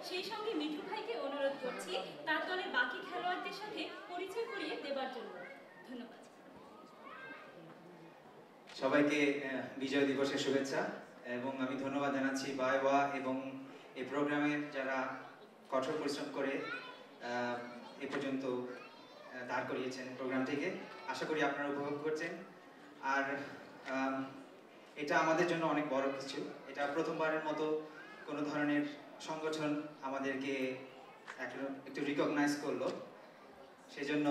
সেই সঙ্গে মিঠু ভাইকে অনুরোধ করছি তার দলের বাকি খেলোয়াড়দের সাথে পরিচয় করিয়ে দেবার জন্য। ধন্যবাদ। সবাইকে বিজয় দিবসের শুভেচ্ছা এবং আমি ধন্যবাদ জানাচ্ছি বায়ওয়া এবং এই প্রোগ্রামের যারা কঠোর পরিশ্রম করে এ পর্যন্ত দাঁড় করিয়েছেন প্রোগ্রামটিকে। আশা করি আপনারা উপভোগ করছেন। আর এটা আমাদের জন্য অনেক বড় কিছু। এটা প্রথমবারের মতো কোনো ধরনের সংগঠন আমাদেরকে একটু রিকগনাইজ করলো, সেজন্য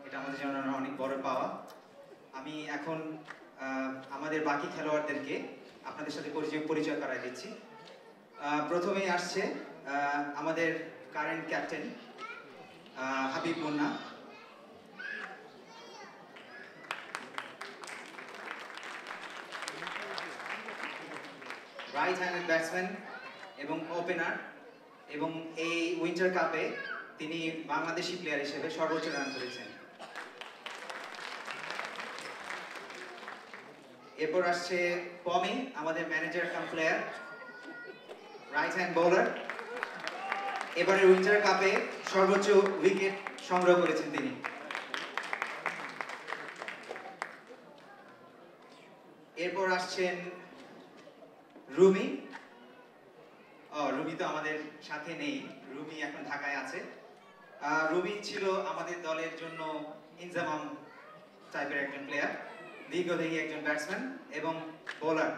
এটা আমাদের জন্য অনেক বড় পাওয়া। আমি এখন আমাদের বাকি খেলোয়াড়দেরকে আপনাদের সাথে পরিচয় করাই দিচ্ছি। প্রথমেই আসছে আমাদের current captain Habib Munna. Right handed batsman এবং ওপেনার, এবং এই উইন্টার কাপে তিনি বাংলাদেশি প্লেয়ার হিসেবে সর্বোচ্চ রান করেছেন। এরপর আসছে পমি, আমাদের manager cum player, right hand bowler. এবারে উইন্টার কাপে সর্বোচ্চ উইকেট সংগ্রহ করেছেন তিনি। এরপর আসছেন রুমি। রুমি তো আমাদের সাথে নেই, রুমি এখন ঢাকায় আছে। রুমি ছিল আমাদের দলের জন্য ইনজামাম টাইপের একজন প্লেয়ার, দীর্ঘদেহী একজন ব্যাটসম্যান এবং বোলার,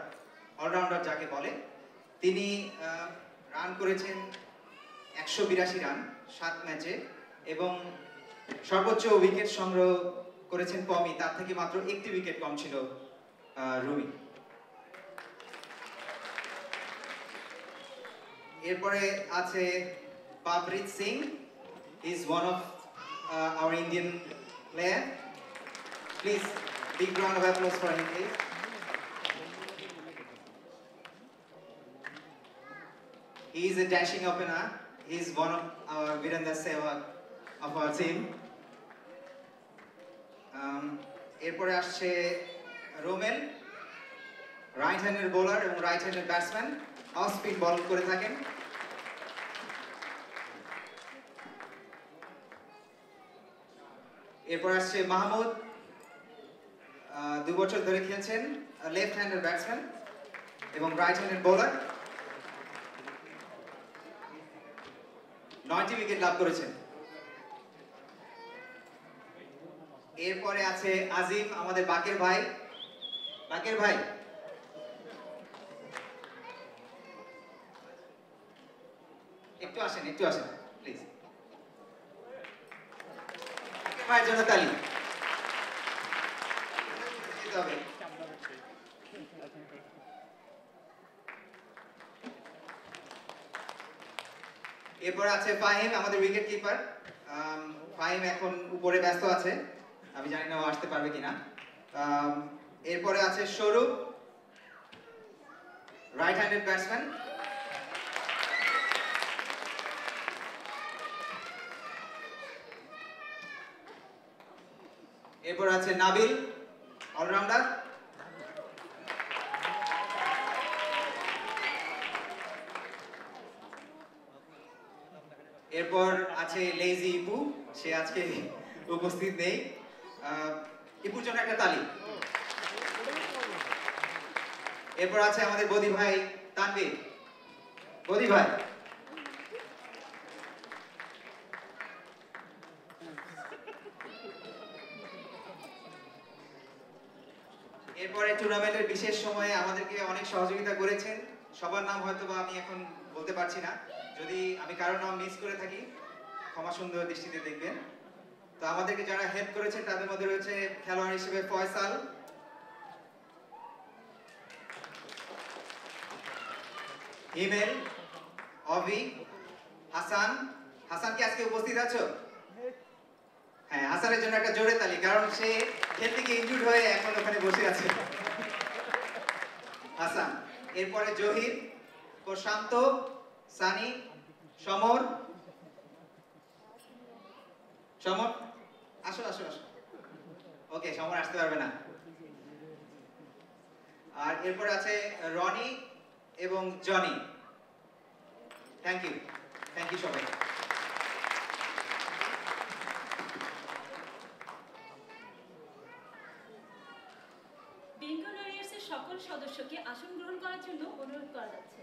অলরাউন্ডার যাকে বলে। তিনি রান করেছেন 182 রান 7 ম্যাচে, এবং সর্বোচ্চ উইকেট সংগ্রহ করেছেন পমি, তার থেকে মাত্র 1টি উইকেট কম ছিল রুমি। এরপরে আছে Pabrit Singh, is one of our Indian player. Please big round of applause for him, please. He is a dashing opener. He is one of our Virender Sehwag of our team. এরপরে আসছে রোমেল, রাইট হ্যান্ডের বোলার এবং right হ্যান্ডের batsman, off spin বল করে থাকেন। এরপর আসছে মাহমুদ, 2 বছর ধরে খেলছেন, লেফট হ্যান্ডের ব্যাটসম্যান এবং রাইট হ্যান্ডের বোলার, 9টি উইকেট লাভ করেছেন। এরপরে আছে আজিম, আমাদের বাকের ভাই। বাকের ভাই, একটু আসেন প্লিজ। ভাইয়ের জন্য তালি। এরপর আছে ফাহিম, আমাদের উইকেট কিপার। ফাহিম এখন উপরে ব্যস্ত আছে, আমি জানি না ও আসতে পারবে কিনা। এরপরে আছে স্বরূপ, রাইট হ্যান্ডেড ব্যাটসম্যান। এরপর আছে নাবিল, অলরাউন্ডার। এরপর আছে লেজি ইপু, সে আজকে উপস্থিত নেই। ইপুর জন্য একটা তালি। এরপর আছে আমাদের বদি ভাই তানভীর। বদি ভাই, এরপরে টুর্নামেন্টের বিশেষ সময়ে আমাদেরকে অনেক সহযোগিতা করেছেন। সবার নাম হয়তো বা আমি এখন বলতে পারছি না, যদি আমি কারোর নাম মিস করে থাকি ক্ষমা সুন্দর দৃষ্টিতে দেখবেন। তো আমাদেরকে যারা হেল্প করেছেন তাদের মধ্যে রয়েছে খেলোয়াড় হিসেবে ফয়সাল, হিমেল, অভি, হাসান। হাসান কি আজকে উপস্থিত আছো? হ্যাঁ, হাসানের জন্য একটা জোরে তালি, কারণ সে খেলতে গিয়ে ইনজুর্ড হয়ে এখন ওখানে বসে আছে। হাসান। এরপরে জহির, প্রশান্ত, সানি, সমর। সমর আসো। ওকে, সমর আসতে পারবে না। আর এরপর আছে রনি এবং Jony. Thank you. Thank you সবাই। বেঙ্গল ওয়ারিয়ার্সের সকল সদস্যকে আসন গ্রহণ করার জন্য অনুরোধ করা যাচ্ছে।